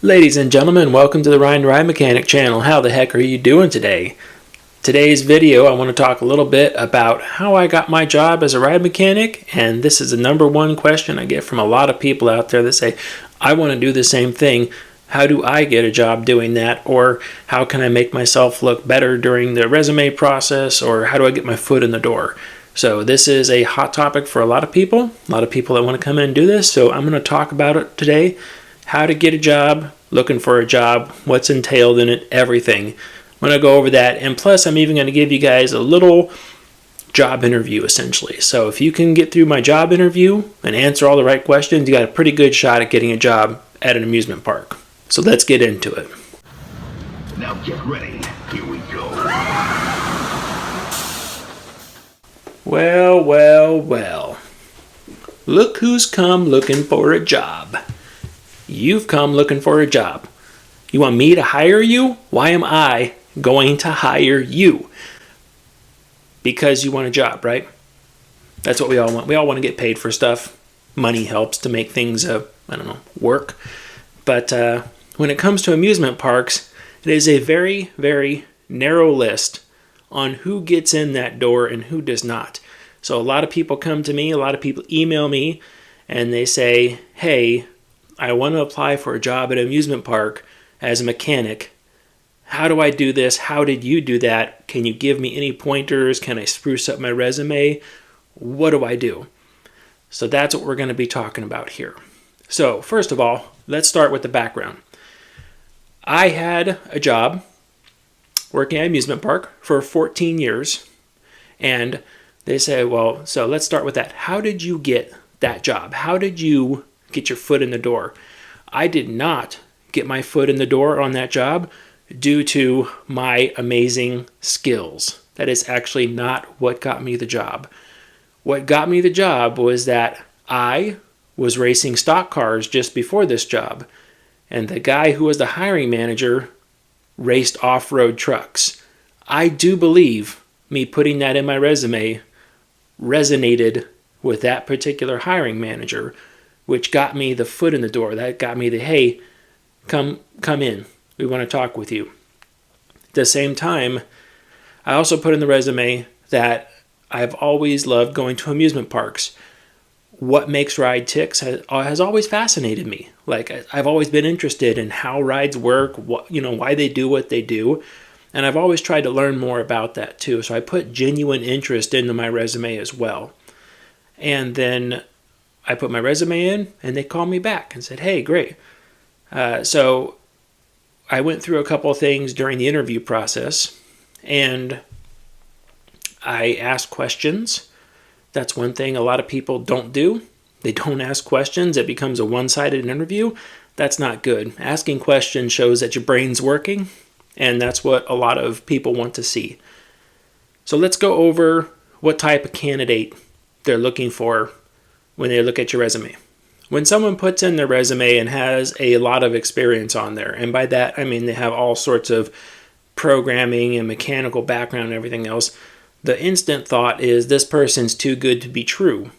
Ladies and gentlemen, welcome to the Ride and Ride Mechanic channel. How the heck are you doing today? Today's video, I want to talk a little bit about how I got my job as a ride mechanic, and this is the number one question I get from a lot of people out there that say, I want to do the same thing. How do I get a job doing that? Or how can I make myself look better during the resume process? Or how do I get my foot in the door? So this is a hot topic for a lot of people that want to come in and do this. So I'm going to talk about it today. How to get a job, looking for a job, what's entailed in it, everything. I'm going to go over that, and plus I'm even going to give you guys a little job interview essentially. So if you can get through my job interview and answer all the right questions, you got a pretty good shot at getting a job at an amusement park. So let's get into it. Now get ready, here we go. Well. Look who's come looking for a job. You've come looking for a job. You want me to hire you? Why am I going to hire you? Because you want a job, right? That's what we all want. We all want to get paid for stuff. Money helps to make things, work. But when it comes to amusement parks, it is a very, very narrow list on who gets in that door and who does not. So a lot of people come to me, a lot of people email me, and they say, hey, I want to apply for a job at an amusement park as a mechanic. How do I do this? How did you do that? Can you give me any pointers? Can I spruce up my resume? What do I do? So that's what we're going to be talking about here. So first of all, let's start with the background. I had a job working at an amusement park for 14 years. And they say, well, so let's start with that. How did you get that job? How did you get your foot in the door? I did not get my foot in the door on that job due to my amazing skills. That is actually not what got me the job. What got me the job was that I was racing stock cars just before this job, and the guy who was the hiring manager raced off-road trucks. I do believe me putting that in my resume resonated with that particular hiring manager, which got me the foot in the door. That got me the, hey, come in. We want to talk with you. At the same time, I also put in the resume that I've always loved going to amusement parks. What makes ride ticks has always fascinated me. Like, I've always been interested in how rides work, why they do what they do. And I've always tried to learn more about that too. So I put genuine interest into my resume as well. And then I put my resume in, and they called me back and said, hey, great. So I went through a couple of things during the interview process, and I asked questions. That's one thing a lot of people don't do. They don't ask questions. It becomes a one-sided interview. That's not good. Asking questions shows that your brain's working, and that's what a lot of people want to see. So let's go over what type of candidate they're looking for when they look at your resume. When someone puts in their resume and has a lot of experience on there, and by that I mean they have all sorts of programming and mechanical background and everything else, the instant thought is this person's too good to be true.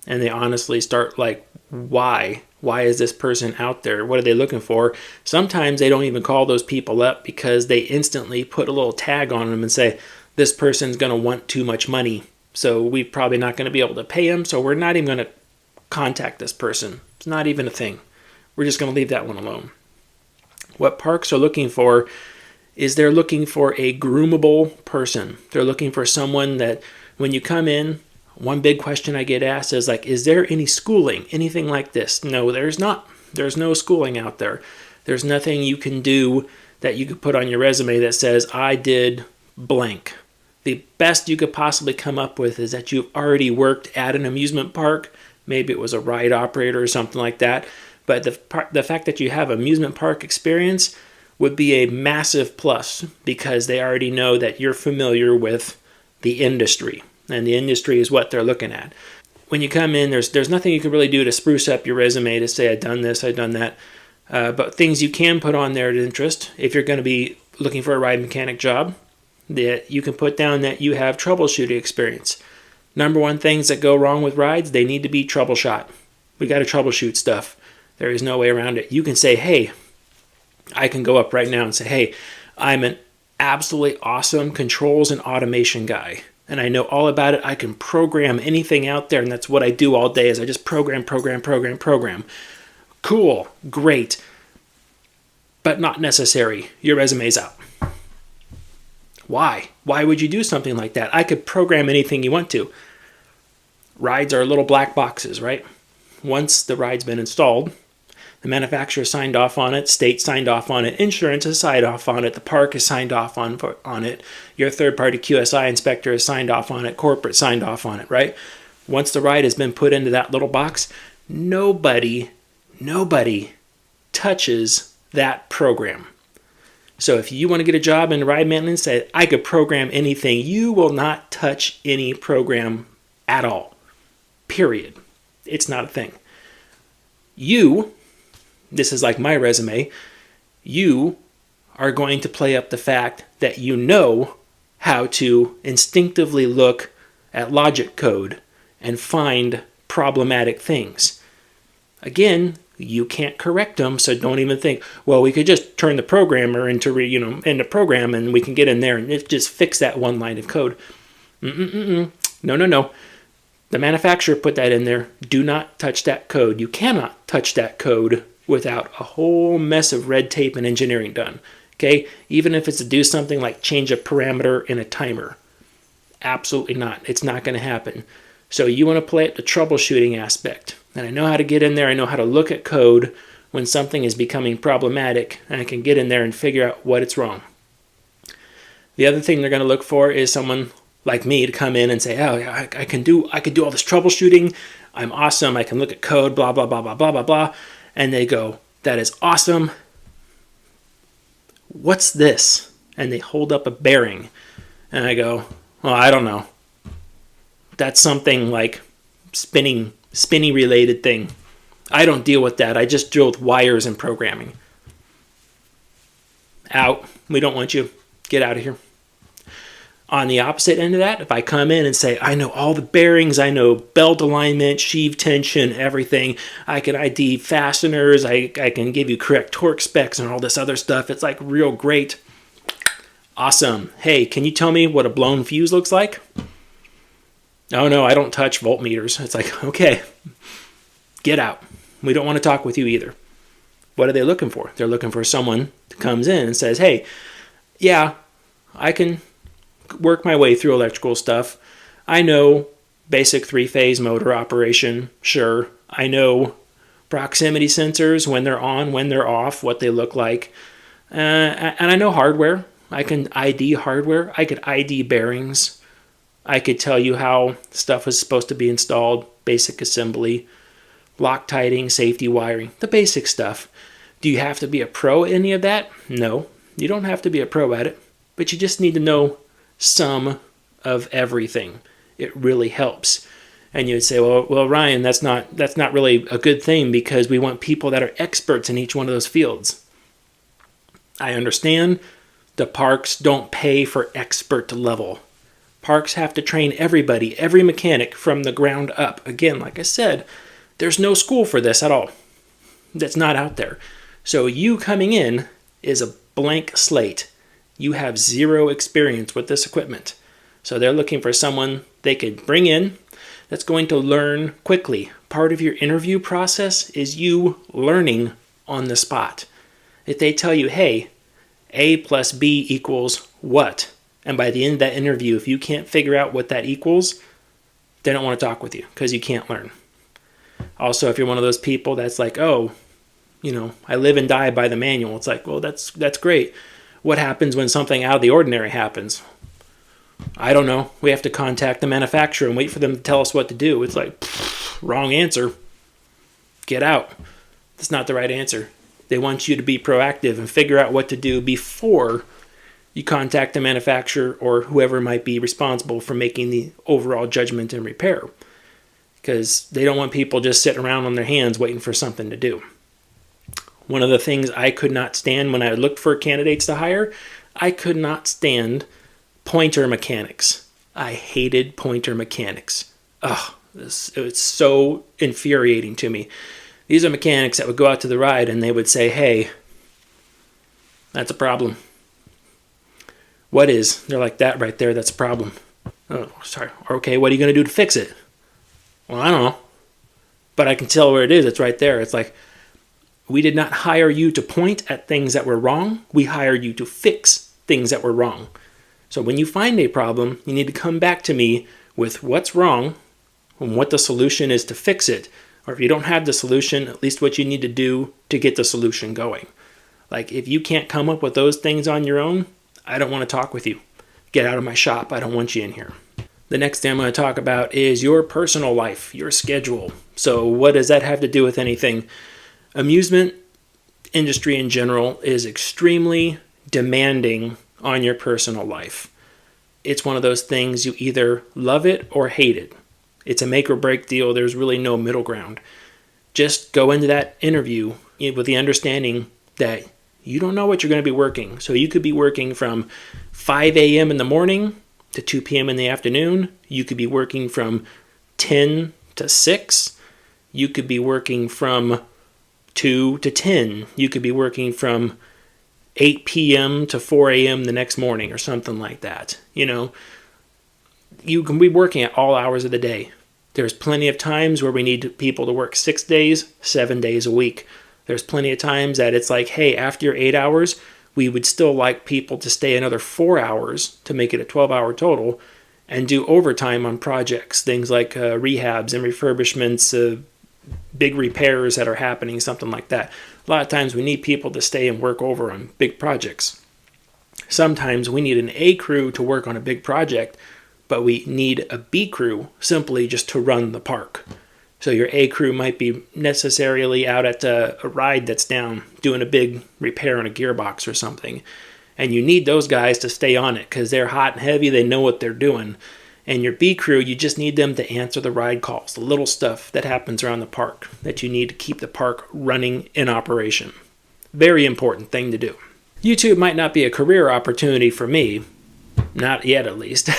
And they honestly start like, why? Why is this person out there? What are they looking for? Sometimes they don't even call those people up because they instantly put a little tag on them and say, this person's going to want too much money. So we're probably not going to be able to pay him. So we're not even going to contact this person. It's not even a thing. We're just going to leave that one alone. What parks are looking for is they're looking for a groomable person. They're looking for someone that when you come in, one big question I get asked is like, is there any schooling, anything like this? No, there's not. There's no schooling out there. There's nothing you can do that you could put on your resume that says, I did blank. The best you could possibly come up with is that you've already worked at an amusement park. Maybe it was a ride operator or something like that. But the fact that you have amusement park experience would be a massive plus because they already know that you're familiar with the industry. And the industry is what they're looking at. When you come in, there's nothing you can really do to spruce up your resume to say, I've done this, I've done that. But things you can put on there of interest, if you're going to be looking for a ride mechanic job, that you can put down that you have troubleshooting experience. Number one things that go wrong with rides, they need to be troubleshot. We got to troubleshoot stuff. There is no way around it. You can say, hey, I can go up right now and say, hey, I'm an absolutely awesome controls and automation guy. And I know all about it. I can program anything out there. And that's what I do all day is I just program. Cool. Great. But not necessary. Your resume's out. Why? Why would you do something like that? I could program anything you want to. Rides are little black boxes, right? Once the ride's been installed, the manufacturer signed off on it, state signed off on it, insurance has signed off on it, the park has signed off on it, your third-party QSI inspector has signed off on it, corporate signed off on it, right? Once the ride has been put into that little box, nobody touches that program. So if you want to get a job in ride maintenance, say, I could program anything, you will not touch any program at all. Period. It's not a thing. This is like my resume, you are going to play up the fact that you know how to instinctively look at logic code and find problematic things. Again, you can't correct them, so don't even think, well, we could just turn the programmer into program and we can get in there and just fix that one line of code. No. The manufacturer put that in there. Do not touch that code. You cannot touch that code without a whole mess of red tape and engineering done. Okay? Even if it's to do something like change a parameter in a timer. Absolutely not. It's not going to happen. So you want to play at the troubleshooting aspect. And I know how to get in there. I know how to look at code when something is becoming problematic. And I can get in there and figure out what it's wrong. The other thing they're going to look for is someone like me to come in and say, oh, yeah, I can do all this troubleshooting. I'm awesome. I can look at code, blah, blah, blah, blah, blah, blah, blah. And they go, that is awesome. What's this? And they hold up a bearing. And I go, well, I don't know. That's something like spinny related thing. I don't deal with that. I just deal with wires and programming. Out. We don't want you. Get out of here. On the opposite end of that, if I come in and say, I know all the bearings, I know belt alignment, sheave tension, everything, I can ID fasteners, I can give you correct torque specs and all this other stuff, it's like real great. Awesome. Hey, can you tell me what a blown fuse looks like? Oh no, I don't touch voltmeters. It's like, okay, get out. We don't want to talk with you either. What are they looking for? They're looking for someone that comes in and says, hey, yeah, I can work my way through electrical stuff. I know basic three-phase motor operation, sure. I know proximity sensors, when they're on, when they're off, what they look like. And I know hardware. I can ID hardware. I could ID bearings. I could tell you how stuff is supposed to be installed, basic assembly, Loctiting, safety wiring, the basic stuff. Do you have to be a pro at any of that? No, you don't have to be a pro at it, but you just need to know some of everything. It really helps. And you would say, well, Ryan, that's not really a good thing because we want people that are experts in each one of those fields. I understand the parks don't pay for expert level. Parks have to train everybody, every mechanic from the ground up. Again, like I said, there's no school for this at all. That's not out there. So you coming in is a blank slate. You have zero experience with this equipment. So they're looking for someone they could bring in that's going to learn quickly. Part of your interview process is you learning on the spot. If they tell you, hey, A plus B equals what? And by the end of that interview, if you can't figure out what that equals, they don't want to talk with you because you can't learn. Also, if you're one of those people that's like, oh, I live and die by the manual. It's like, well, that's great. What happens when something out of the ordinary happens? I don't know. We have to contact the manufacturer and wait for them to tell us what to do. It's like, wrong answer. Get out. That's not the right answer. They want you to be proactive and figure out what to do before you contact the manufacturer or whoever might be responsible for making the overall judgment and repair. Because they don't want people just sitting around on their hands waiting for something to do. One of the things I could not stand when I looked for candidates to hire, I could not stand pointer mechanics. I hated pointer mechanics. It's so infuriating to me. These are mechanics that would go out to the ride and they would say, hey, That's a problem. What is? They're like, that right there, that's a problem. Oh, sorry. Okay, what are you going to do to fix it? Well, I don't know. But I can tell where it is. It's right there. It's like, we did not hire you to point at things that were wrong. We hired you to fix things that were wrong. So when you find a problem, you need to come back to me with what's wrong and what the solution is to fix it. Or if you don't have the solution, at least what you need to do to get the solution going. Like, if you can't come up with those things on your own, I don't want to talk with you. Get out of my shop. I don't want you in here. The next thing I'm going to talk about is your personal life, your schedule. So what does that have to do with anything? Amusement industry in general is extremely demanding on your personal life. It's one of those things you either love it or hate it. It's a make or break deal. There's really no middle ground. Just go into that interview with the understanding that you don't know what you're going to be working. So you could be working from 5 a.m. in the morning to 2 p.m. in the afternoon. You could be working from 10 to 6. You could be working from 2 to 10. You could be working from 8 p.m. to 4 a.m. the next morning or something like that. You know, you can be working at all hours of the day. There's plenty of times where we need people to work 6 days, 7 days a week. There's plenty of times that it's like, hey, after your 8 hours, we would still like people to stay another 4 hours to make it a 12-hour total and do overtime on projects, things like rehabs and refurbishments, big repairs that are happening, something like that. A lot of times we need people to stay and work over on big projects. Sometimes we need an A crew to work on a big project, but we need a B crew simply just to run the park. So your A crew might be necessarily out at a ride that's down, doing a big repair on a gearbox or something. And you need those guys to stay on it because they're hot and heavy, they know what they're doing. And your B crew, you just need them to answer the ride calls, the little stuff that happens around the park that you need to keep the park running in operation. Very important thing to do. YouTube might not be a career opportunity for me, not yet at least.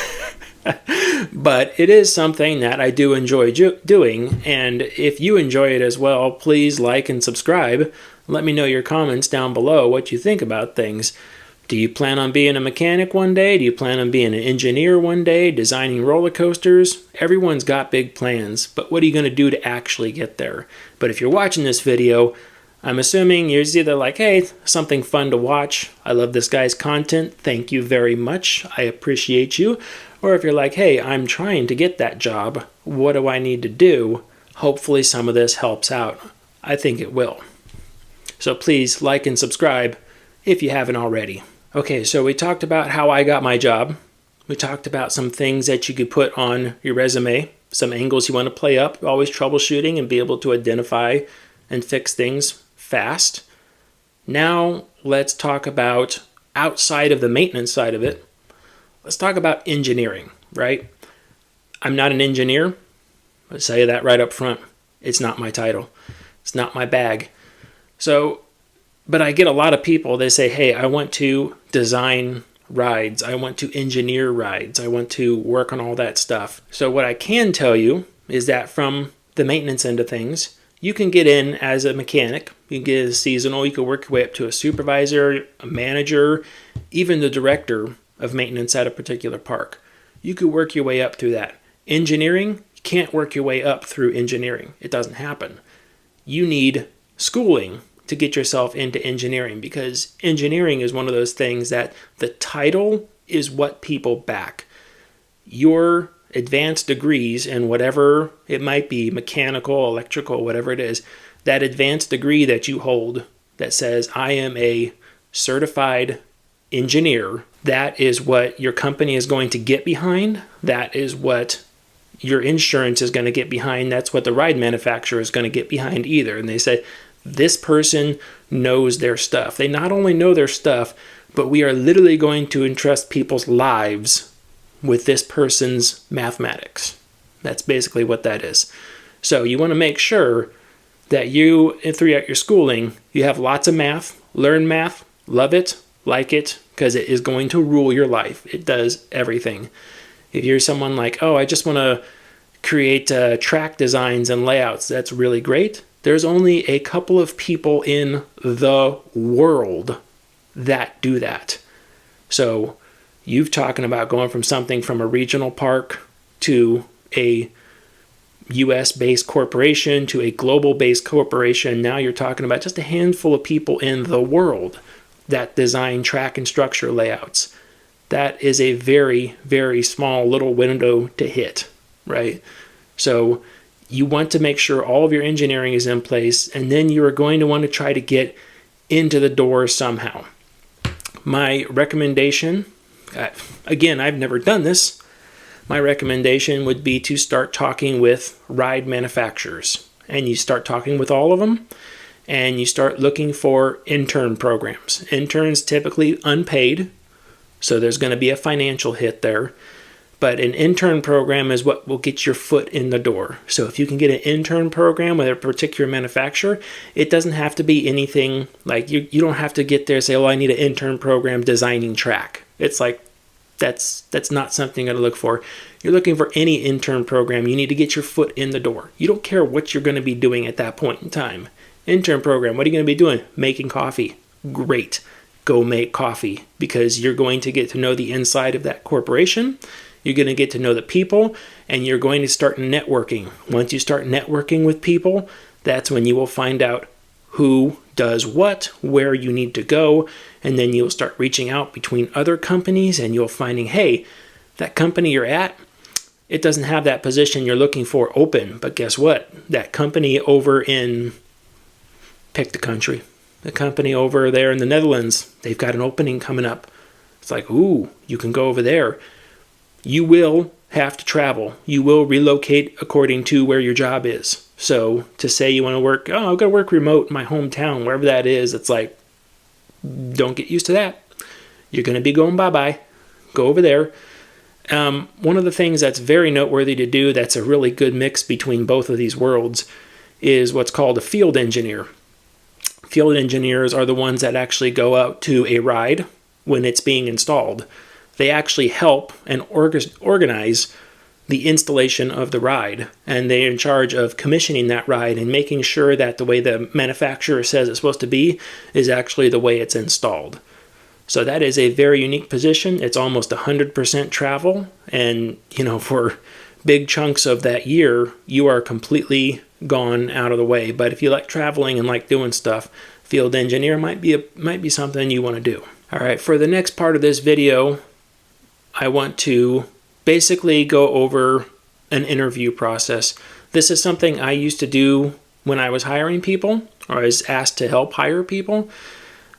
But it is something that I do enjoy doing, and if you enjoy it as well, please like and subscribe. Let me know your comments down below what you think about things. Do you plan on being a mechanic one day? Do you plan on being an engineer one day, designing roller coasters? Everyone's got big plans, but what are you going to do to actually get there? But if you're watching this video, I'm assuming you're either like, hey, something fun to watch. I love this guy's content. Thank you very much. I appreciate you. Or if you're like, hey, I'm trying to get that job. What do I need to do? Hopefully some of this helps out. I think it will. So please like and subscribe if you haven't already. Okay, so we talked about how I got my job. We talked about some things that you could put on your resume, some angles you want to play up, always troubleshooting and be able to identify and fix things fast. Now let's talk about outside of the maintenance side of it. Let's talk about engineering, right? I'm not an engineer. I'll tell you that right up front. It's not my title. It's not my bag. But I get a lot of people, they say, hey, I want to design rides. I want to engineer rides. I want to work on all that stuff. So what I can tell you is that from the maintenance end of things, you can get in as a mechanic. You can get as seasonal. You can work your way up to a supervisor, a manager, even the director of maintenance at a particular park. You could work your way up through that. Engineering, you can't work your way up through engineering. It doesn't happen. You need schooling to get yourself into engineering because engineering is one of those things that the title is what people back. Your advanced degrees in whatever it might be, mechanical, electrical, whatever it is, that advanced degree that you hold that says, I am a certified engineer, that is what your company is going to get behind. That is what your insurance is going to get behind. That's what the ride manufacturer is going to get behind either. And they say, this person knows their stuff. They not only know their stuff, but we are literally going to entrust people's lives with this person's mathematics. That's basically what that is. So you want to make sure that you, throughout your schooling, you have lots of math, learn math, love it, like it, because it is going to rule your life. It does everything. If you're someone like, oh, I just want to create track designs and layouts, that's really great. There's only a couple of people in the world that do that. So you've talking about going from something from a regional park to a US-based corporation to a global-based corporation. Now you're talking about just a handful of people in the world that design track and structure layouts. That is a very, very small little window to hit, right? So you want to make sure all of your engineering is in place, and then you are going to want to try to get into the door somehow. My recommendation, again, I've never done this, my recommendation would be to start talking with ride manufacturers. And you start talking with all of them, and you start looking for intern programs. Interns typically unpaid, so there's going to be a financial hit there. But an intern program is what will get your foot in the door. So if you can get an intern program with a particular manufacturer, it doesn't have to be anything like you don't have to get there and say, oh, I need an intern program designing track. It's like, that's not something you're going to look for. You're looking for any intern program. You need to get your foot in the door. You don't care what you're going to be doing at that point in time. Intern program, what are you going to be doing? Making coffee. Great. Go make coffee, because you're going to get to know the inside of that corporation. You're going to get to know the people, and you're going to start networking. Once you start networking with people, that's when you will find out who does what, where you need to go, and then you'll start reaching out between other companies, and you'll finding, hey, that company you're at, it doesn't have that position you're looking for open, but guess what? That company over in, pick the country, the company over there in the Netherlands, they've got an opening coming up. It's like, ooh, you can go over there. You will have to travel. You will relocate according to where your job is. So to say you want to work, oh, I've got to work remote in my hometown, wherever that is, it's like, don't get used to that. You're going to be going bye-bye. Go over there. One of the things that's very noteworthy to do, that's a really good mix between both of these worlds, is what's called a field engineer. Field engineers are the ones that actually go out to a ride when it's being installed. They actually help and organize the installation of the ride, and they're in charge of commissioning that ride and making sure that the way the manufacturer says it's supposed to be is actually the way it's installed. So that is a very unique position. It's almost 100% travel, and for big chunks of that year, you are completely gone out of the way. But if you like traveling and like doing stuff, field engineer might be something you want to do. All right, for the next part of this video, I want to basically go over an interview process. This is something I used to do when I was hiring people, or I was asked to help hire people.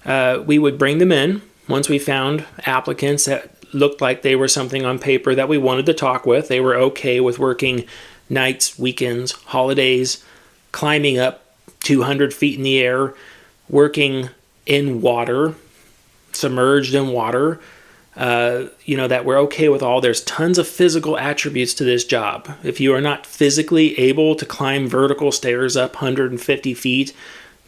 We would bring them in once we found applicants that looked like they were something on paper that we wanted to talk with. They were okay with working nights, weekends, holidays, climbing up 200 feet in the air, working in water, submerged in water, that we're okay with all. There's tons of physical attributes to this job. If you are not physically able to climb vertical stairs up 150 feet,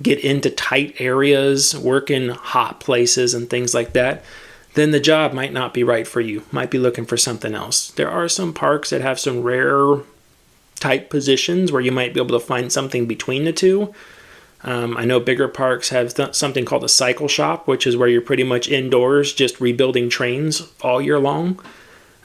get into tight areas, work in hot places and things like that, then the job might not be right for you. Might be looking for something else. There are some parks that have some rare type positions where you might be able to find something between the two. I know bigger parks have something called a cycle shop, which is where you're pretty much indoors just rebuilding trains all year long.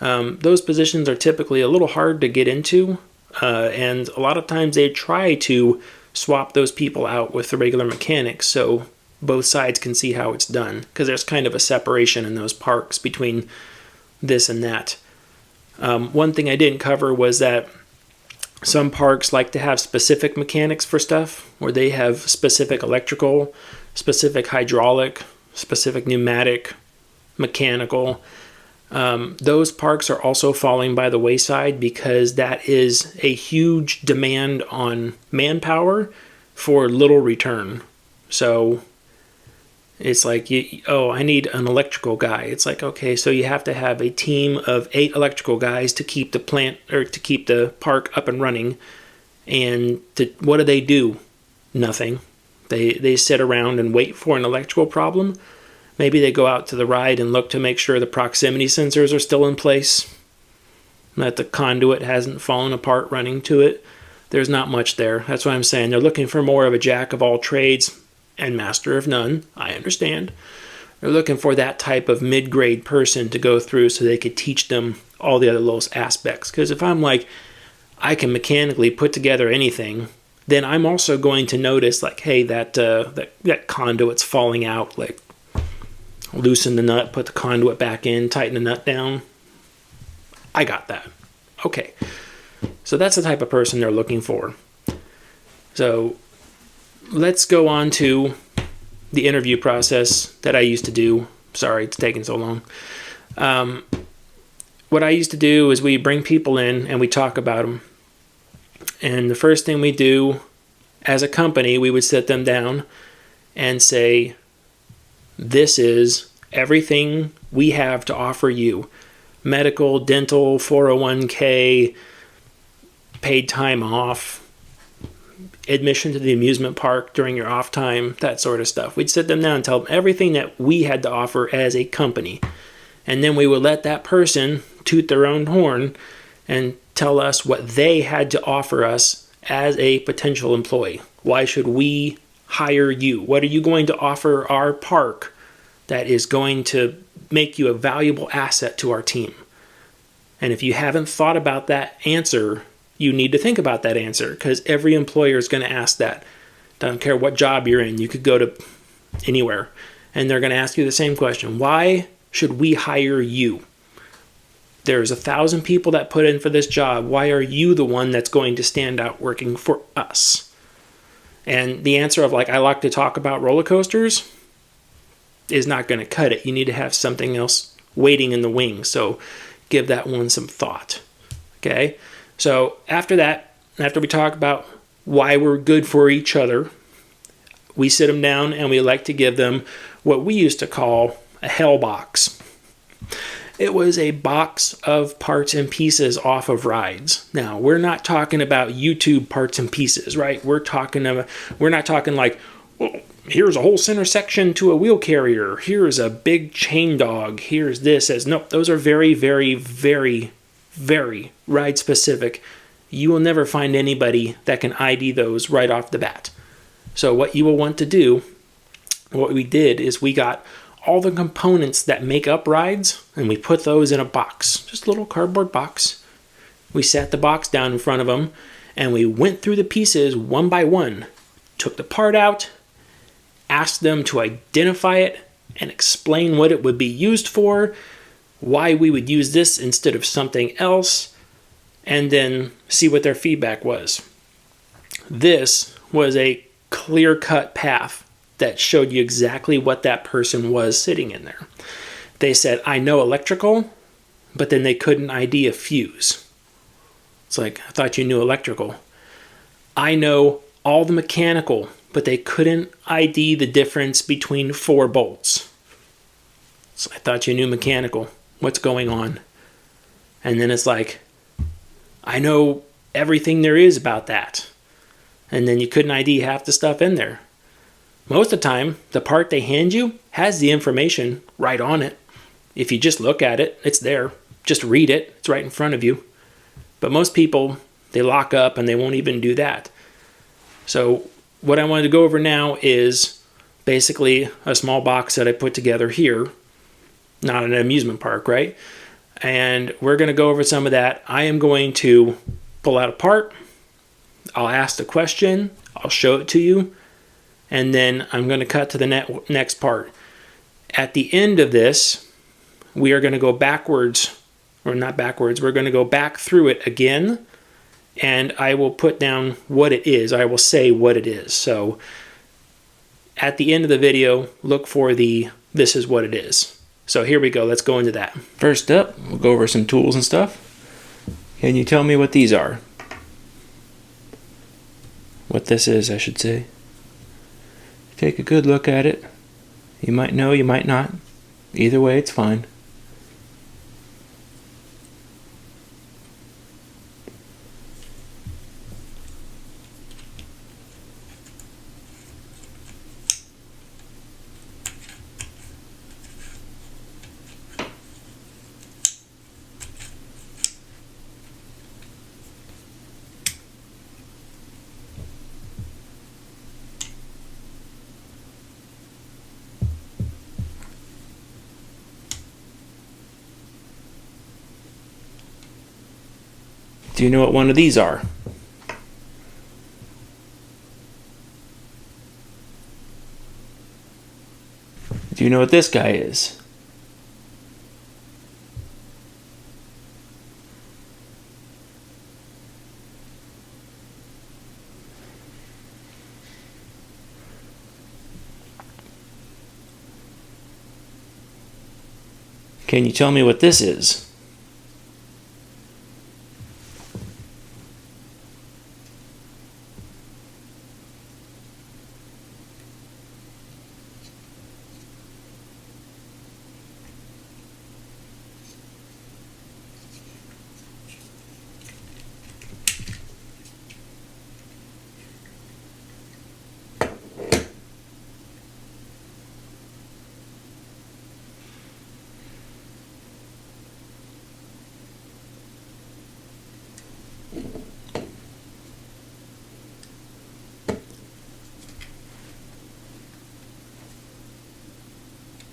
Those positions are typically a little hard to get into, and a lot of times they try to swap those people out with the regular mechanics so both sides can see how it's done, because there's kind of a separation in those parks between this and that. One thing I didn't cover was that some parks like to have specific mechanics for stuff, where they have specific electrical, specific hydraulic, specific pneumatic, mechanical. Those parks are also falling by the wayside because that is a huge demand on manpower for little return. So it's like, I need an electrical guy. It's like, okay, so you have to have a team of 8 electrical guys to keep the plant or to keep the park up and running. And what do they do? Nothing. They sit around and wait for an electrical problem. Maybe they go out to the ride and look to make sure the proximity sensors are still in place, that the conduit hasn't fallen apart running to it. There's not much there. That's what I'm saying. They're looking for more of a jack of all trades and master of none. I understand. They're looking for that type of mid-grade person to go through so they could teach them all the other little aspects. Because if I'm like, I can mechanically put together anything, then I'm also going to notice like, hey, that conduit's falling out. Like, loosen the nut, put the conduit back in, tighten the nut down. I got that. Okay. So that's the type of person they're looking for. So let's go on to the interview process that I used to do. Sorry, it's taking so long. What I used to do is we bring people in and we talk about them. And the first thing we do as a company, we would sit them down and say, this is everything we have to offer you. Medical, dental, 401k, paid time off, admission to the amusement park during your off time, that sort of stuff. We'd sit them down and tell them everything that we had to offer as a company. And then we would let that person toot their own horn and tell us what they had to offer us as a potential employee. Why should we hire you? What are you going to offer our park that is going to make you a valuable asset to our team? And if you haven't thought about that answer, you need to think about that answer, because every employer is going to ask that. Doesn't care what job you're in. You could go to anywhere, and they're going to ask you the same question. Why should we hire you? There's 1,000 people that put in for this job. Why are you the one that's going to stand out working for us? And the answer of like, I like to talk about roller coasters is not going to cut it. You need to have something else waiting in the wings. So give that one some thought. Okay? So after that, after we talk about why we're good for each other, we sit them down and we like to give them what we used to call a hell box. It was a box of parts and pieces off of rides. Now, we're not talking about YouTube parts and pieces, right? We're not talking like, well, here's a whole center section to a wheel carrier. Here's a big chain dog. Here's this. No, those are very, very, very, very ride specific. You will never find anybody that can ID those right off the bat. So what you will want to do, what we did is we got all the components that make up rides, and we put those in a box, just a little cardboard box. We sat the box down in front of them, and we went through the pieces one by one, took the part out, asked them to identify it, and explain what it would be used for, why we would use this instead of something else, and then see what their feedback was. This was a clear-cut path that showed you exactly what that person was sitting in there. They said, I know electrical, but then they couldn't ID a fuse. It's like, I thought you knew electrical. I know all the mechanical, but they couldn't ID the difference between 4 bolts. So I thought you knew mechanical. What's going on? And then it's like, I know everything there is about that. And then you couldn't ID half the stuff in there. Most of the time, the part they hand you has the information right on it. If you just look at it, it's there. Just read it. It's right in front of you. But most people, they lock up and they won't even do that. So what I wanted to go over now is basically a small box that I put together here. Not an amusement park, right? And we're going to go over some of that. I am going to pull out a part. I'll ask the question. I'll show it to you. And then I'm going to cut to the next part. At the end of this, we are going to go backwards, or not backwards, we're going to go back through it again, and I will put down what it is. I will say what it is. So at the end of the video, look for the this is what it is. So here we go. Let's go into that. First up, we'll go over some tools and stuff. Can you tell me what these are? What this is, I should say. Take a good look at it. You might know, you might not. Either way, it's fine. Do you know what one of these are? Do you know what this guy is? Can you tell me what this is?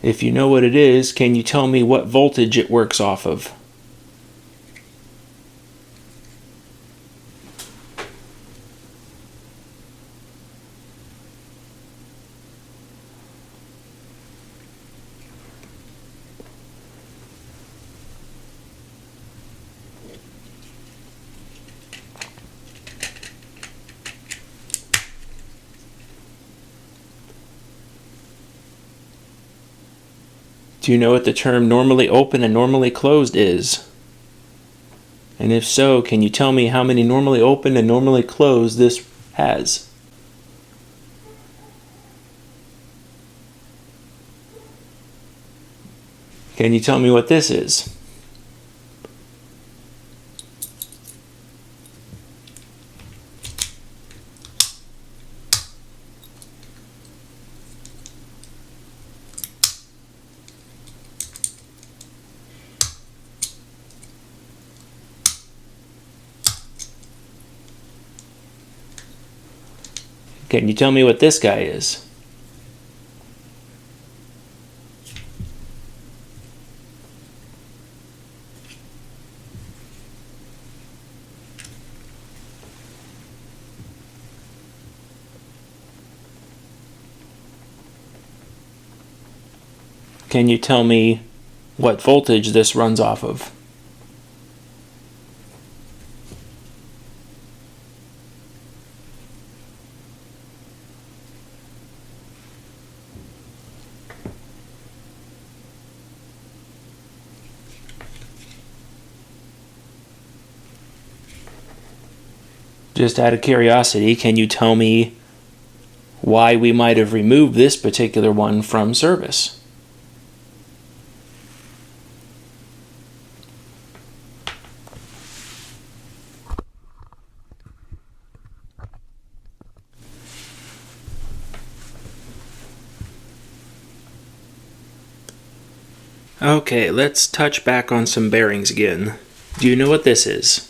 If you know what it is, can you tell me what voltage it works off of? Do you know what the term normally open and normally closed is? And if so, can you tell me how many normally open and normally closed this has? Can you tell me what this is? Can you tell me what this guy is? Can you tell me what voltage this runs off of? Just out of curiosity, can you tell me why we might have removed this particular one from service? Okay, let's touch back on some bearings again. Do you know what this is?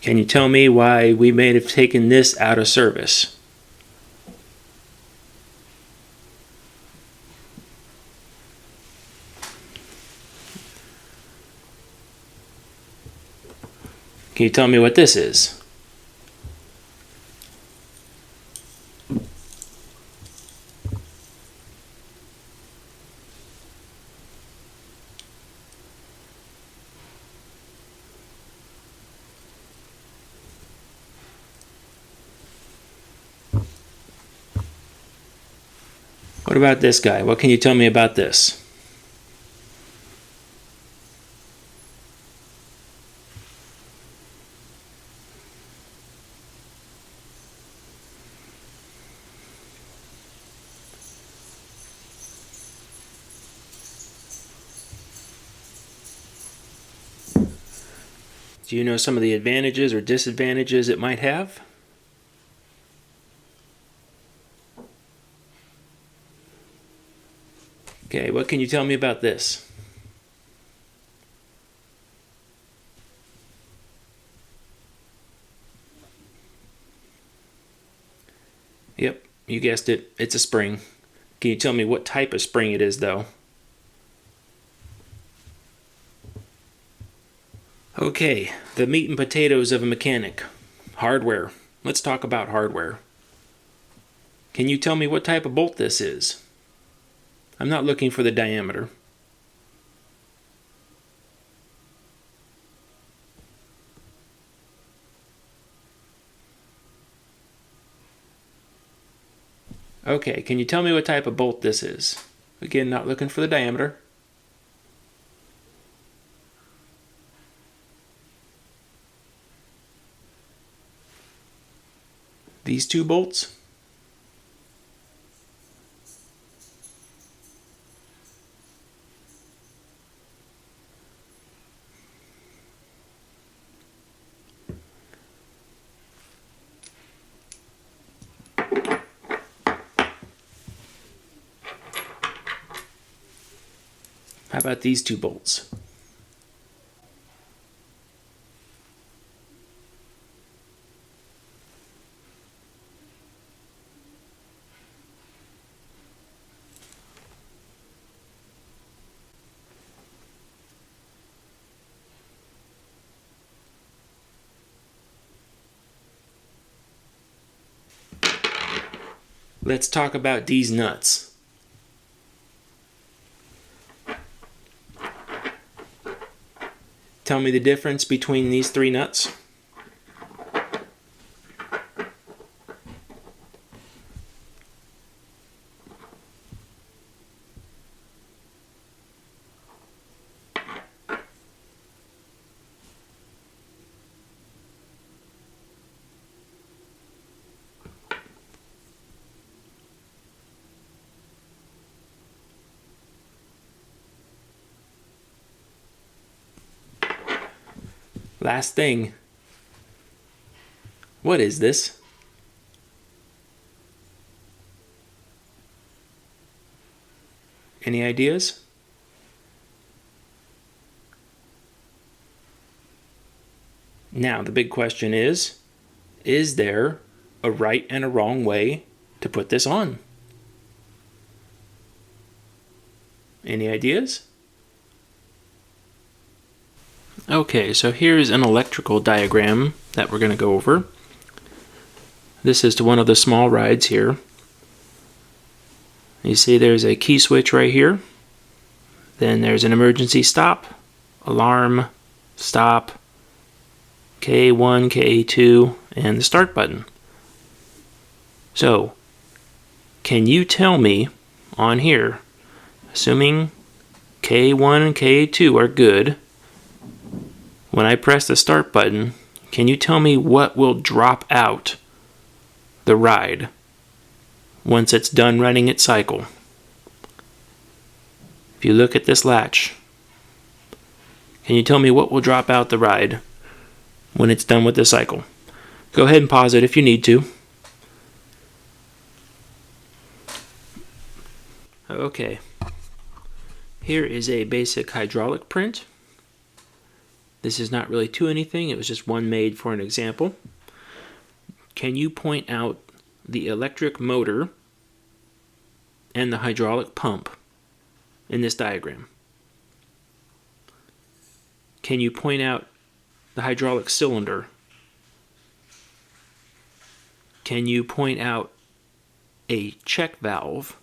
Can you tell me why we may have taken this out of service? Can you tell me what this is? What about this guy? What can you tell me about this? Do you know some of the advantages or disadvantages it might have? Okay, what can you tell me about this? Yep, you guessed it. It's a spring. Can you tell me what type of spring it is, though? Okay, the meat and potatoes of a mechanic. Hardware. Let's talk about hardware. Can you tell me what type of bolt this is? I'm not looking for the diameter. Okay, can you tell me what type of bolt this is? Again, not looking for the diameter. These two bolts? How about these two bolts? Let's talk about these nuts. Tell me the difference between these three nuts. Last thing. What is this? Any ideas? Now, the big question is there a right and a wrong way to put this on? Any ideas? Okay, so here's an electrical diagram that we're going to go over. This is to one of the small rides here. You see there's a key switch right here. Then there's an emergency stop, alarm, stop, K1, K2, and the start button. So, can you tell me on here, assuming K1 and K2 are good, when I press the start button, can you tell me what will drop out the ride once it's done running its cycle? If you look at this latch, can you tell me what will drop out the ride when it's done with the cycle? Go ahead and pause it if you need to. Okay, here is a basic hydraulic print. This is not really to anything, it was just one made for an example. Can you point out the electric motor and the hydraulic pump in this diagram? Can you point out the hydraulic cylinder? Can you point out a check valve?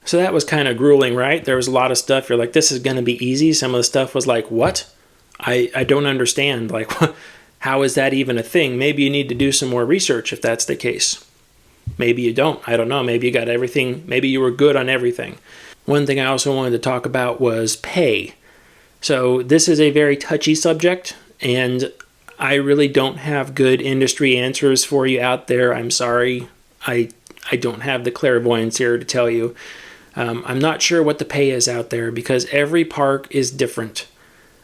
So that was kind of grueling, right? There was a lot of stuff. You're like, this is going to be easy. Some of the stuff was like, what? I don't understand. Like, how is that even a thing? Maybe you need to do some more research if that's the case. Maybe you don't. I don't know. Maybe you got everything. Maybe you were good on everything. One thing I also wanted to talk about was pay. So this is a very touchy subject, and I really don't have good industry answers for you out there. I'm sorry. I don't have the clairvoyance here to tell you. I'm not sure what the pay is out there because every park is different.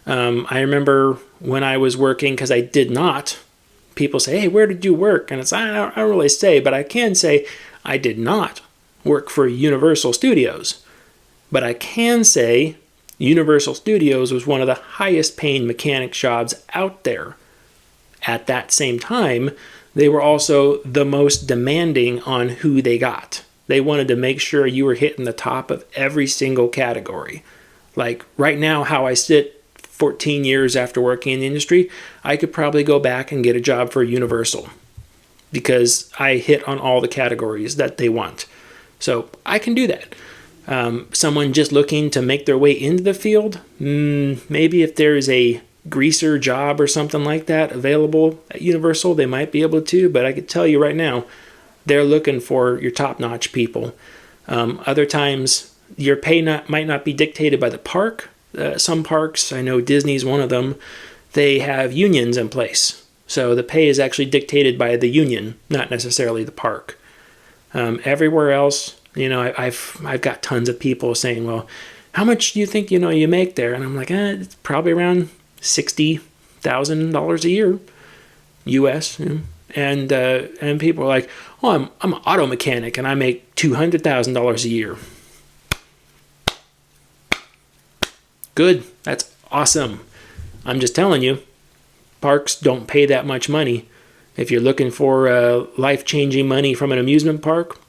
I remember when I was working, because I did not, people say, hey, where did you work? And I don't really say, but I can say I did not work for Universal Studios. But I can say Universal Studios was one of the highest paying mechanic jobs out there. At that same time, they were also the most demanding on who they got. They wanted to make sure you were hitting the top of every single category. Like right now, how I sit 14 years after working in the industry, I could probably go back and get a job for Universal because I hit on all the categories that they want. So I can do that. Someone just looking to make their way into the field, maybe if there's a greaser job or something like that available at Universal, they might be able to, but I could tell you right now, they're looking for your top-notch people. Other times, your pay might not be dictated by the park. Some parks, I know Disney's one of them, they have unions in place. So the pay is actually dictated by the union, not necessarily the park. Everywhere else, I've got tons of people saying, well, how much do you think, you make there? And I'm like, it's probably around $60,000 a year, U.S. And people are like, oh, I'm an auto mechanic and I make $200,000 a year. Good. That's awesome. I'm just telling you, parks don't pay that much money. If you're looking for life-changing money from an amusement park,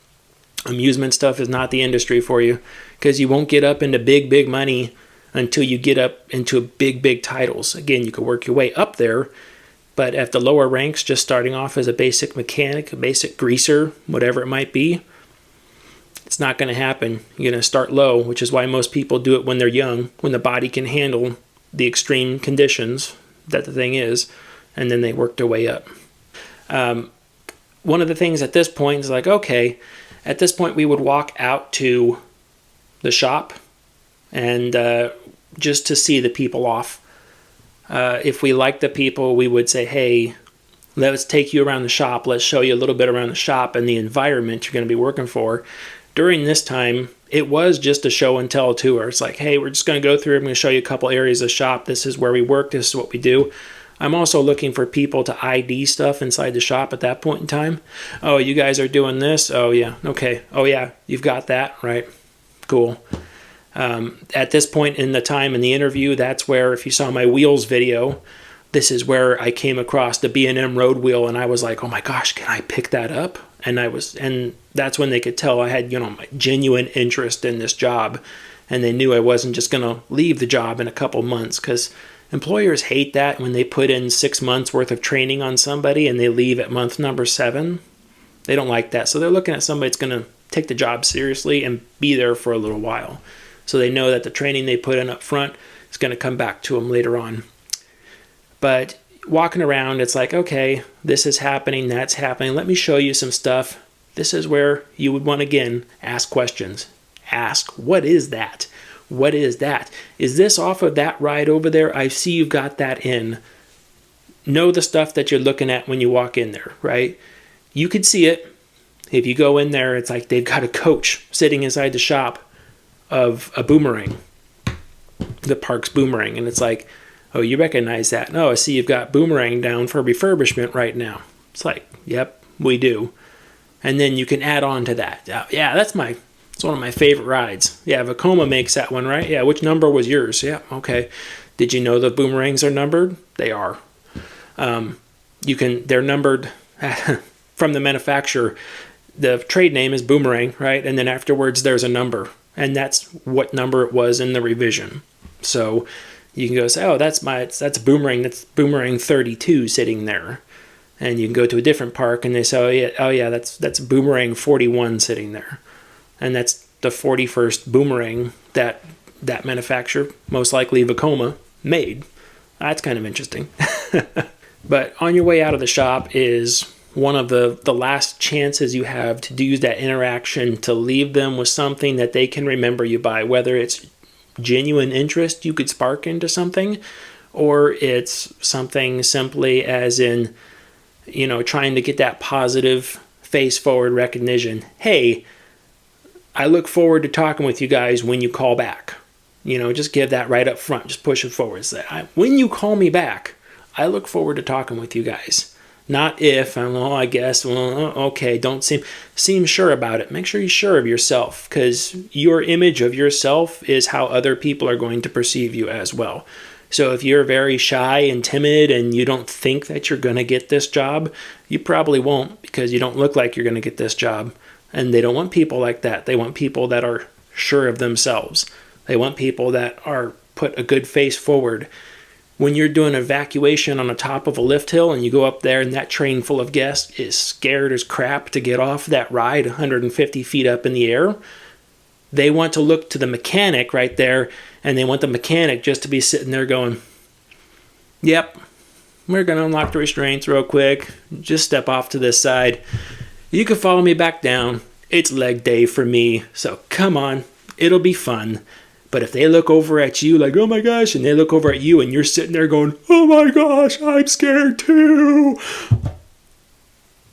amusement stuff is not the industry for you because you won't get up into big money until you get up into big titles. Again, you could work your way up there, but at the lower ranks, just starting off as a basic mechanic, a basic greaser, whatever it might be, it's not going to happen. You're going to start low, which is why most people do it when they're young, when the body can handle the extreme conditions that the thing is, and then they work their way up. One of the things at this point is like, okay, at this point we would walk out to the shop and just to see the people off. If we like the people, we would say, hey, let's take you around the shop. Let's show you a little bit around the shop and the environment you're going to be working for. During this time, it was just a show and tell tour. It's like, hey, we're just going to go through. I'm going to show you a couple areas of the shop. This is where we work. This is what we do. I'm also looking for people to ID stuff inside the shop at that point in time. Oh, you guys are doing this? Oh, yeah. Okay. Oh, yeah. You've got that, right? Cool. At this point in the time in the interview, that's where, if you saw my wheels video, this is where I came across the B&M road wheel, and I was like, oh my gosh, can I pick that up? And that's when they could tell I had, my genuine interest in this job, and they knew I wasn't just going to leave the job in a couple months, because employers hate that when they put in 6 months worth of training on somebody and they leave at month number 7. They don't like that. So they're looking at somebody that's going to take the job seriously and be there for a little while. So they know that the training they put in up front is going to come back to them later on. But walking around, it's like, okay, this is happening, that's happening. Let me show you some stuff. This is where you would want to, again, ask questions. Ask, what is that? What is that? Is this off of that ride over there? I see you've got that in. Know the stuff that you're looking at when you walk in there, right? You could see it. If you go in there, it's like they've got a coach sitting inside the shop of a boomerang, the park's boomerang. And it's like, oh, you recognize that? No, I see you've got boomerang down for refurbishment right now. It's like, yep, we do. And then you can add on to that. Yeah, it's one of my favorite rides. Yeah, Vekoma makes that one, right? Yeah, which number was yours? Yeah, okay. Did you know the boomerangs are numbered? They are. They're numbered from the manufacturer. The trade name is Boomerang, right? And then afterwards there's a number. And that's what number it was in the revision. So you can go say, oh, that's Boomerang. That's Boomerang 32 sitting there. And you can go to a different park and they say, oh yeah, that's Boomerang 41 sitting there. And that's the 41st Boomerang that manufacturer, most likely Vekoma, made. That's kind of interesting. But on your way out of the shop is one of the last chances you have to use that interaction to leave them with something that they can remember you by, whether it's genuine interest you could spark into something, or it's something simply as in, trying to get that positive face forward recognition. Hey, I look forward to talking with you guys when you call back. Just give that right up front. Just push it forward. Say, when you call me back, I look forward to talking with you guys. Not if, well, I guess, well, okay, don't seem sure about it. Make sure you're sure of yourself, because your image of yourself is how other people are going to perceive you as well. So if you're very shy and timid and you don't think that you're going to get this job, you probably won't, because you don't look like you're going to get this job. And they don't want people like that. They want people that are sure of themselves. They want people that are put a good face forward. When you're doing evacuation on the top of a lift hill and you go up there and that train full of guests is scared as crap to get off that ride 150 feet up in the air, they want to look to the mechanic right there, and they want the mechanic just to be sitting there going, yep, we're going to unlock the restraints real quick. Just step off to this side. You can follow me back down. It's leg day for me, so come on, it'll be fun. But if they look over at you like, oh my gosh, and they look over at you and you're sitting there going, oh my gosh, I'm scared too.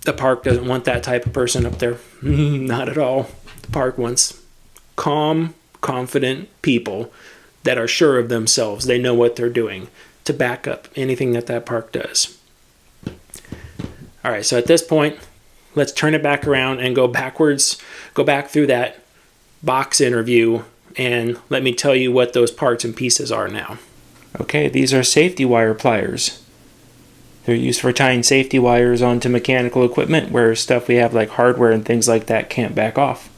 The park doesn't want that type of person up there. Not at all. The park wants calm, confident people that are sure of themselves. They know what they're doing to back up anything that park does. All right, so at this point, let's turn it back around and go backwards, go back through that box interview, and let me tell you what those parts and pieces are now. Okay, these are safety wire pliers. They're used for tying safety wires onto mechanical equipment where stuff we have like hardware and things like that can't back off.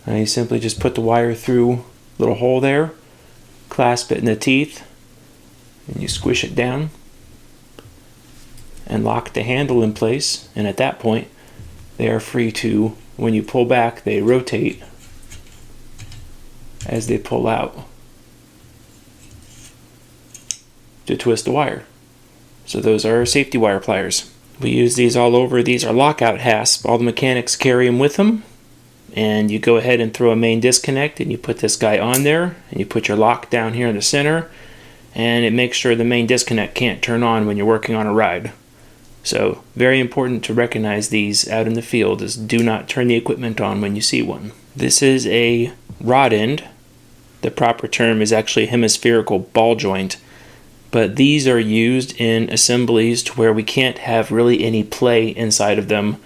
And you simply just put the wire through a little hole there, clasp it in the teeth, and you squish it down and lock the handle in place. And at that point, they are free to, when you pull back, they rotate as they pull out to twist the wire. So those are safety wire pliers. We use these all over. These are lockout hasps. All the mechanics carry them with them. And you go ahead and throw a main disconnect, and you put this guy on there, and you put your lock down here in the center, and it makes sure the main disconnect can't turn on when you're working on a ride. So very important to recognize these out in the field, is do not turn the equipment on when you see one. This is a rod end. The proper term is actually hemispherical ball joint, but these are used in assemblies to where we can't have really any play inside of them,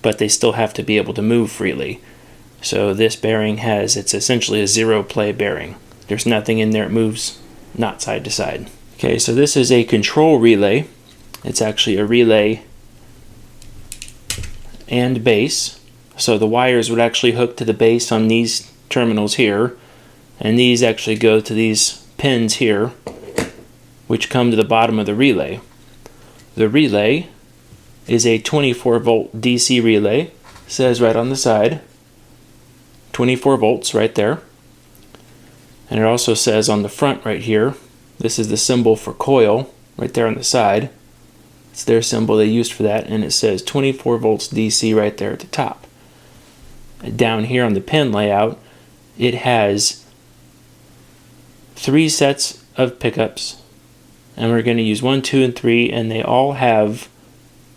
but they still have to be able to move freely. So this bearing it's essentially a zero play bearing. There's nothing in there, it moves not side to side. Okay, so this is a control relay. It's actually a relay and base. So the wires would actually hook to the base on these terminals here, and these actually go to these pins here, which come to the bottom of the relay. The relay is a 24 volt DC relay. It says right on the side 24 volts right there, and it also says on the front right here, this is the symbol for coil right there on the side. It's their symbol they used for that, and it says 24 volts DC right there at the top. And down here on the pin layout, it has 3 sets of pickups, and we're going to use 1, 2, and 3, and they all have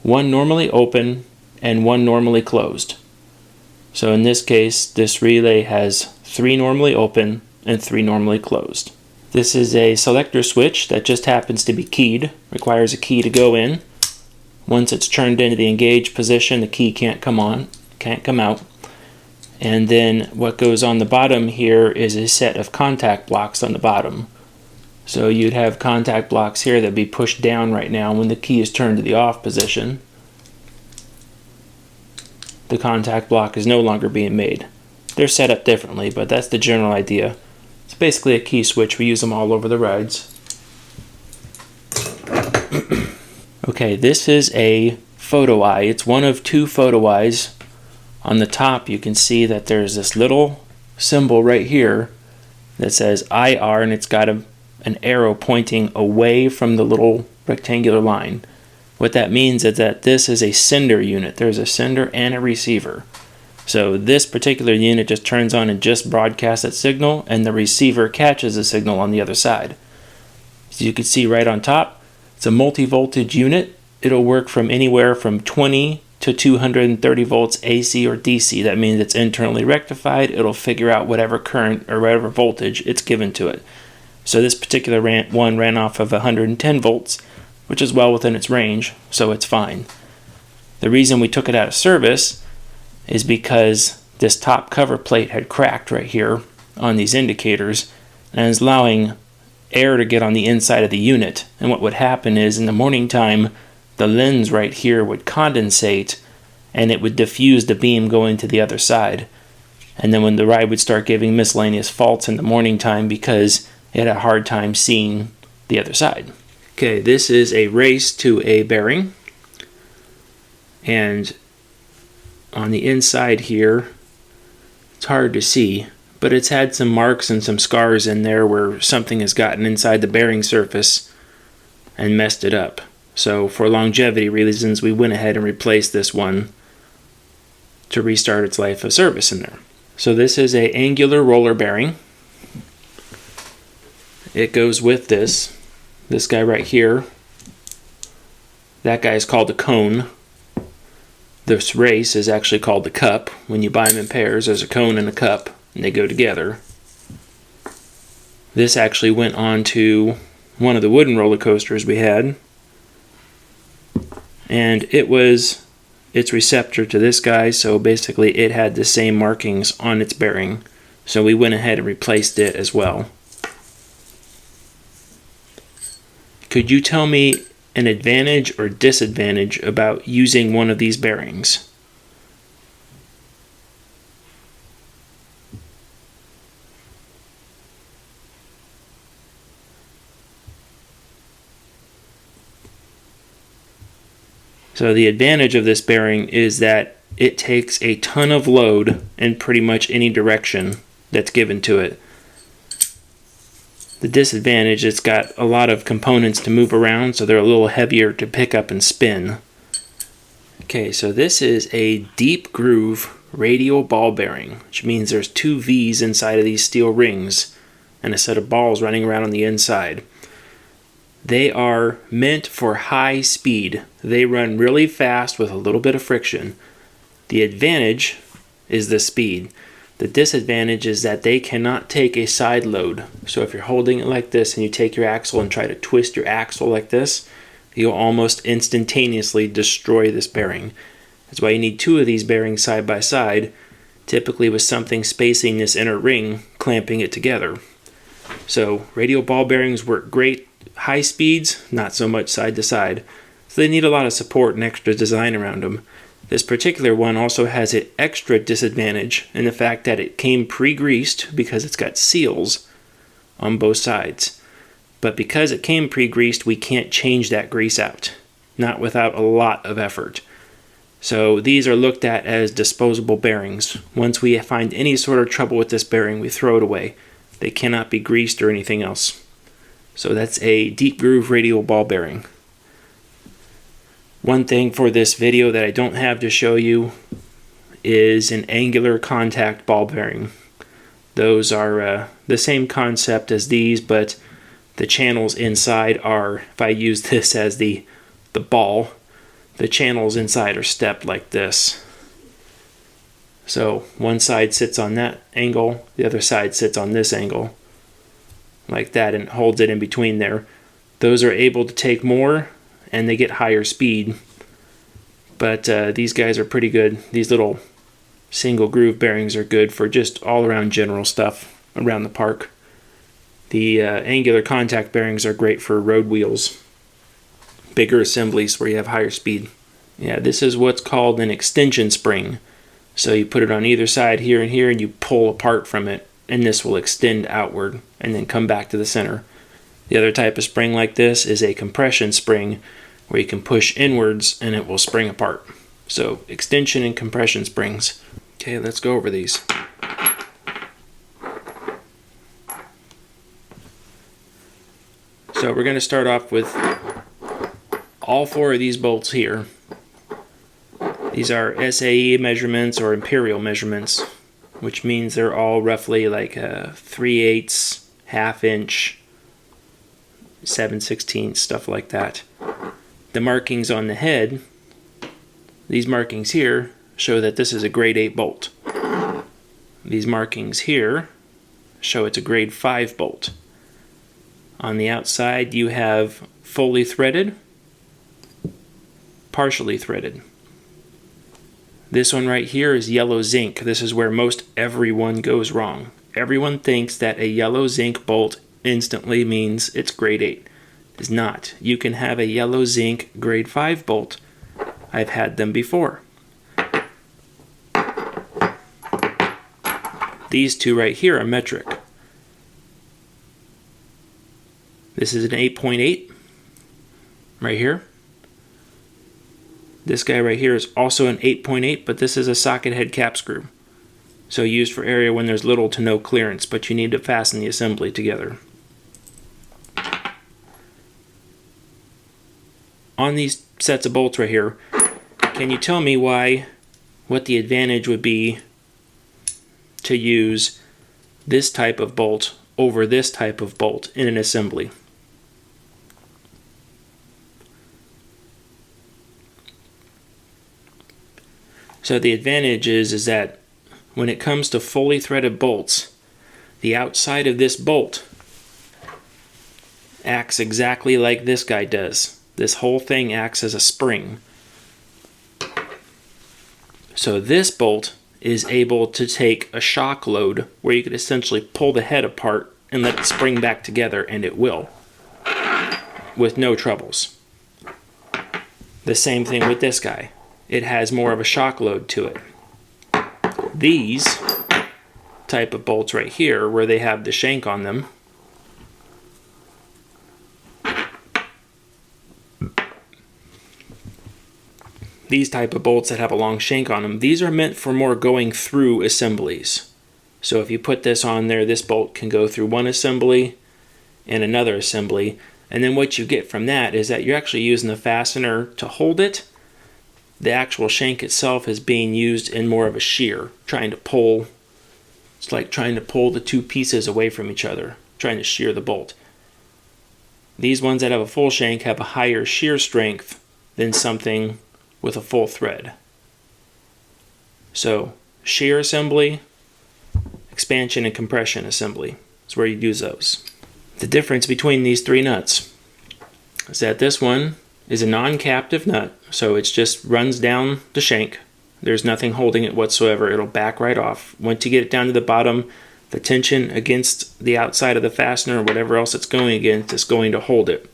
one normally open and one normally closed. So in this case, this relay has 3 normally open and 3 normally closed. This is a selector switch that just happens to be keyed, requires a key to go in. Once it's turned into the engaged position, the key can't come out. And then what goes on the bottom here is a set of contact blocks on the bottom. So you'd have contact blocks here that be pushed down right now when the key is turned to the off position. The contact block is no longer being made. They're set up differently, but that's the general idea. It's basically a key switch. We use them all over the rides. Okay, this is a photo eye. It's one of 2 photo eyes. On the top, you can see that there's this little symbol right here that says IR, and it's got an arrow pointing away from the little rectangular line. What that means is that this is a sender unit. There's a sender and a receiver. So this particular unit just turns on and just broadcasts that signal, and the receiver catches the signal on the other side. So you can see right on top, it's a multi-voltage unit. It'll work from anywhere from 20 to 230 volts AC or DC. That means it's internally rectified. It'll figure out whatever current or whatever voltage it's given to it. So this particular one ran off of 110 volts. which is well within its range, so it's fine. The reason we took it out of service is because this top cover plate had cracked right here on these indicators and is allowing air to get on the inside of the unit. And what would happen is in the morning time, the lens right here would condensate and it would diffuse the beam going to the other side. And then when the ride would start giving miscellaneous faults in the morning time because it had a hard time seeing the other side. Okay, this is a race to a bearing. And on the inside here, it's hard to see, but it's had some marks and some scars in there where something has gotten inside the bearing surface and messed it up. So for longevity reasons, we went ahead and replaced this one to restart its life of service in there. So this is a angular roller bearing. It goes with this guy right here. That guy is called the cone. This race is actually called the cup. When you buy them in pairs, there's a cone and a cup, and they go together. This actually went on to one of the wooden roller coasters we had, and it was its receptor to this guy, so basically it had the same markings on its bearing, so we went ahead and replaced it as well. Could you tell me an advantage or disadvantage about using one of these bearings? So the advantage of this bearing is that it takes a ton of load in pretty much any direction that's given to it. The disadvantage, it's got a lot of components to move around, so they're a little heavier to pick up and spin. Okay, so this is a deep groove radial ball bearing, which means there's 2 V's inside of these steel rings and a set of balls running around on the inside. They are meant for high speed. They run really fast with a little bit of friction. The advantage is the speed. The disadvantage is that they cannot take a side load. So if you're holding it like this and you take your axle and try to twist your axle like this, you'll almost instantaneously destroy this bearing. That's why you need 2 of these bearings side by side, typically with something spacing this inner ring, clamping it together. So radial ball bearings work great. High speeds, not so much side to side. So they need a lot of support and extra design around them. This particular one also has an extra disadvantage in the fact that it came pre-greased because it's got seals on both sides. But because it came pre-greased, we can't change that grease out, not without a lot of effort. So these are looked at as disposable bearings. Once we find any sort of trouble with this bearing, we throw it away. They cannot be greased or anything else. So that's a deep groove radial ball bearing. One thing for this video that I don't have to show you is an angular contact ball bearing. Those are the same concept as these, but the channels inside are, if I use this as the ball, the channels inside are stepped like this. So one side sits on that angle, the other side sits on this angle, like that, and holds it in between there. Those are able to take more and they get higher speed, but these guys are pretty good. These little single groove bearings are good for just all around general stuff around the park. The angular contact bearings are great for road wheels, bigger assemblies where you have higher speed. Yeah, this is what's called an extension spring. So you put it on either side here and here and you pull apart from it, and this will extend outward and then come back to the center. The other type of spring like this is a compression spring where you can push inwards and it will spring apart. So extension and compression springs. Okay, let's go over these. So we're going to start off with all 4 of these bolts here. These are SAE measurements or imperial measurements, which means they're all roughly like 3/8, half-inch, 7/16, stuff like that. The markings on the head, these markings here, show that this is a grade 8 bolt. These markings here show it's a grade 5 bolt. On the outside you have fully threaded partially threaded. This one right here is yellow zinc. This is where most everyone goes wrong. Everyone thinks that a yellow zinc bolt instantly means it's grade 8. It is not. You can have a yellow zinc grade 5 bolt. I've had them before. These two right here are metric. This is an 8.8 right here. This guy right here is also an 8.8, but this is a socket head cap screw. So used for area when there's little to no clearance, but you need to fasten the assembly together. On these sets of bolts right here, can you tell me what the advantage would be to use this type of bolt over this type of bolt in an assembly? So the advantage is that when it comes to fully threaded bolts, the outside of this bolt acts exactly like this guy does. This whole thing acts as a spring. So this bolt is able to take a shock load where you could essentially pull the head apart and let it spring back together, and it will, with no troubles. The same thing with this guy. It has more of a shock load to it. These type of bolts right here, where they have the shank on them, these type of bolts that have a long shank on them, these are meant for more going through assemblies. So if you put this on there, this bolt can go through one assembly and another assembly, and then what you get from that is that you're actually using the fastener to hold it. The actual shank itself is being used in more of a shear, trying to pull. It's like trying to pull the two pieces away from each other, trying to shear the bolt. These ones that have a full shank have a higher shear strength than something with a full thread. So shear assembly, expansion and compression assembly is where you use those. The difference between these three nuts is that this one is a non-captive nut, so it just runs down the shank. There's nothing holding it whatsoever. It'll back right off. Once you get it down to the bottom, the tension against the outside of the fastener or whatever else it's going against is going to hold it.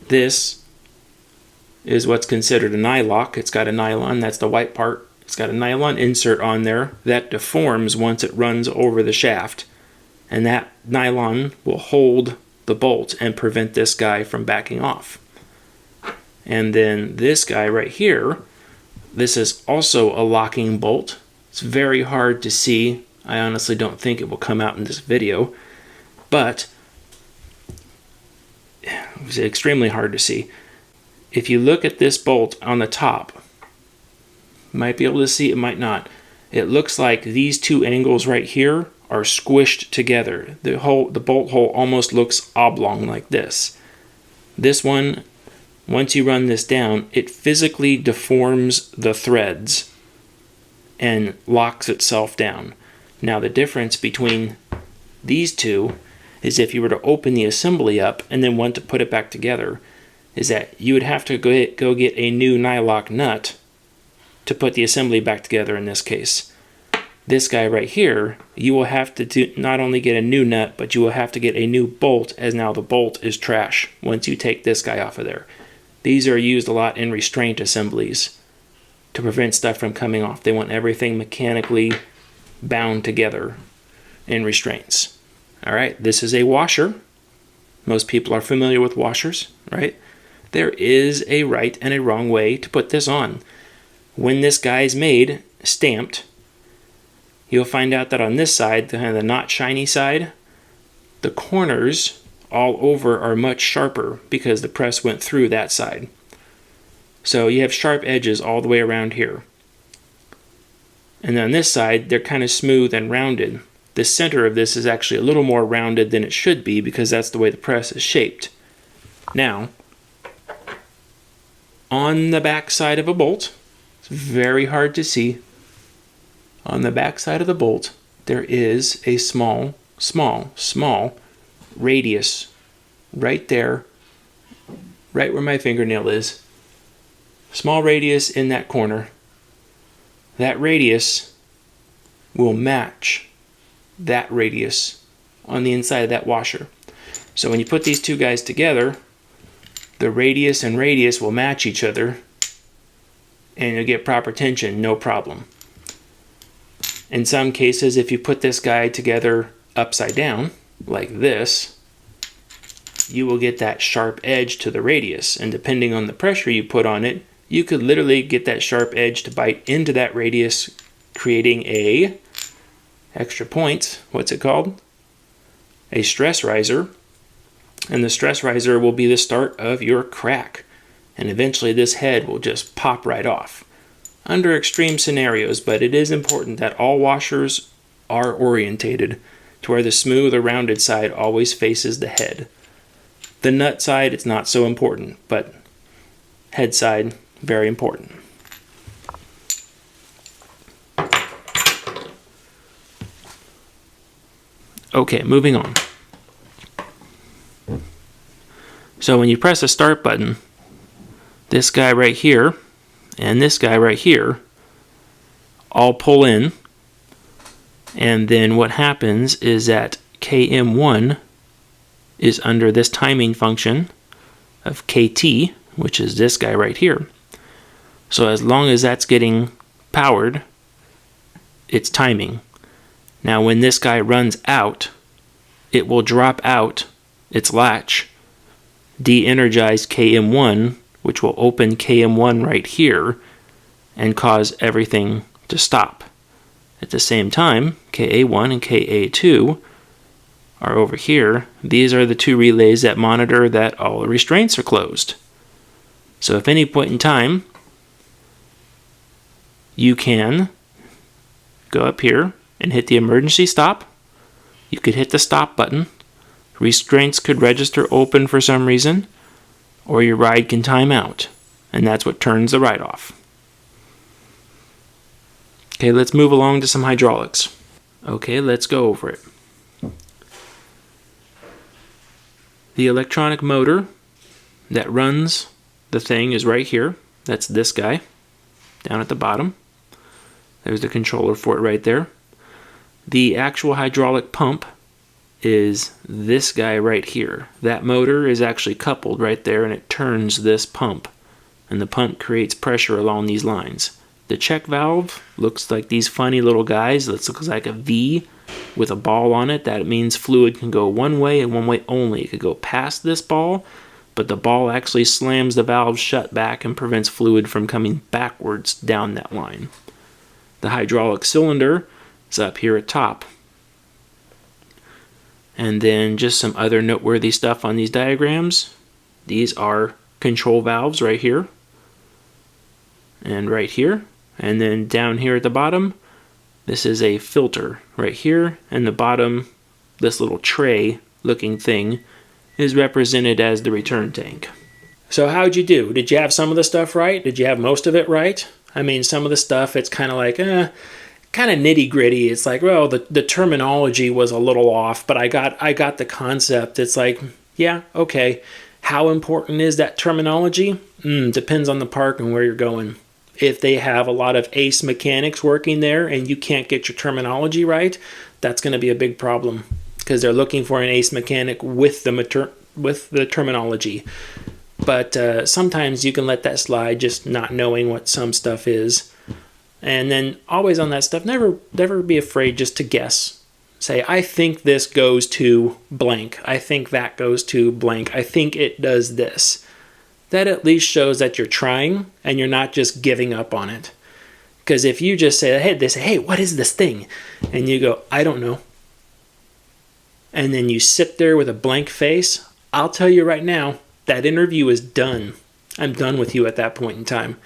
This is what's considered a nylock. It's got a nylon, that's the white part. It's got a nylon insert on there that deforms once it runs over the shaft. And that nylon will hold the bolt and prevent this guy from backing off. And then this guy right here, this is also a locking bolt. It's very hard to see. I honestly don't think it will come out in this video, but it's extremely hard to see. If you look at this bolt on the top, you might be able to see, it might not. It looks like these two angles right here are squished together. The bolt hole almost looks oblong like this. This one, once you run this down, it physically deforms the threads and locks itself down. Now the difference between these two is if you were to open the assembly up and then want to put it back together, is that you would have to go get a new nylock nut to put the assembly back together in this case. This guy right here, you will have to not only get a new nut, but you will have to get a new bolt, as now the bolt is trash once you take this guy off of there. These are used a lot in restraint assemblies to prevent stuff from coming off. They want everything mechanically bound together in restraints. All right, this is a washer. Most people are familiar with washers, right? There is a right and a wrong way to put this on. When this guy is made, stamped, you'll find out that on this side, the not shiny side, the corners all over are much sharper because the press went through that side. So you have sharp edges all the way around here. And on this side, they're kind of smooth and rounded. The center of this is actually a little more rounded than it should be because that's the way the press is shaped. Now, on the back side of a bolt, it's very hard to see. On the back side of the bolt, there is a small radius right there, right where my fingernail is, small radius in that corner, that radius will match that radius on the inside of that washer. So when you put these two guys together, the radius and radius will match each other and you'll get proper tension, no problem. In some cases, if you put this guy together upside down, like this, you will get that sharp edge to the radius. And depending on the pressure you put on it, you could literally get that sharp edge to bite into that radius, creating a extra point, what's it called? A stress riser. And the stress riser will be the start of your crack. And eventually this head will just pop right off. Under extreme scenarios, but it is important that all washers are orientated to where the smooth or rounded side always faces the head. The nut side, it's not so important, but head side, very important. Okay, moving on. So when you press a start button, this guy right here and this guy right here all pull in, and then what happens is that KM1 is under this timing function of KT, which is this guy right here. So as long as that's getting powered, it's timing. Now when this guy runs out, it will drop out its latch, de-energize KM1, which will open KM1 right here and cause everything to stop. At the same time, KA1 and KA2 are over here. These are the two relays that monitor that all the restraints are closed. So if any point in time you can go up here and hit the emergency stop, you could hit the stop button, restraints could register open for some reason, or your ride can time out, and that's what turns the ride off. Okay, let's move along to some hydraulics. Okay, let's go over it. The electronic motor that runs the thing is right here. That's this guy down at the bottom. There's the controller for it right there. The actual hydraulic pump is this guy right here. That motor is actually coupled right there, and it turns this pump, and the pump creates pressure along these lines. The check valve looks like these funny little guys. This looks like a V with a ball on it. That means fluid can go one way and one way only. It could go past this ball, but the ball actually slams the valve shut back and prevents fluid from coming backwards down that line. The hydraulic cylinder is up here at top. And then just some other noteworthy stuff on these diagrams. These are control valves right here and right here. And then down here at the bottom, this is a filter right here. And the bottom, this little tray looking thing, is represented as the return tank. So how'd you do? Did you have some of the stuff right? Did you have most of it right? I mean, some of the stuff, it's kind of like, kind of nitty gritty. It's like, well, the terminology was a little off, but I got the concept. It's like, yeah, okay. How important is that terminology? Depends on the park and where you're going. If they have a lot of ace mechanics working there and you can't get your terminology right, that's going to be a big problem because they're looking for an ace mechanic with the terminology. But sometimes you can let that slide, just not knowing what some stuff is. And then always on that stuff, never be afraid just to guess. Say, I think this goes to blank. I think that goes to blank. I think it does this. That at least shows that you're trying and you're not just giving up on it. Because if you just say, hey, they say, hey, what is this thing? And you go, I don't know. And then you sit there with a blank face, I'll tell you right now, that interview is done. I'm done with you at that point in time.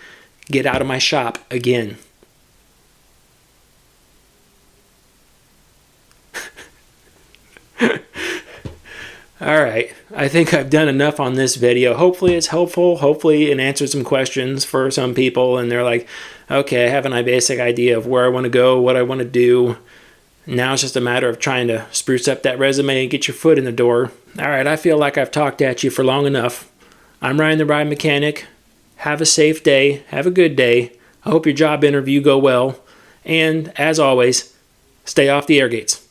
Get out of my shop again. Alright, I think I've done enough on this video. Hopefully it's helpful. Hopefully it answers some questions for some people and they're like, okay, I have a basic idea of where I want to go, what I want to do. Now it's just a matter of trying to spruce up that resume and get your foot in the door. Alright, I feel like I've talked at you for long enough. I'm Ryan the Ride Mechanic. Have a safe day. Have a good day. I hope your job interview go well. And as always, stay off the air gates.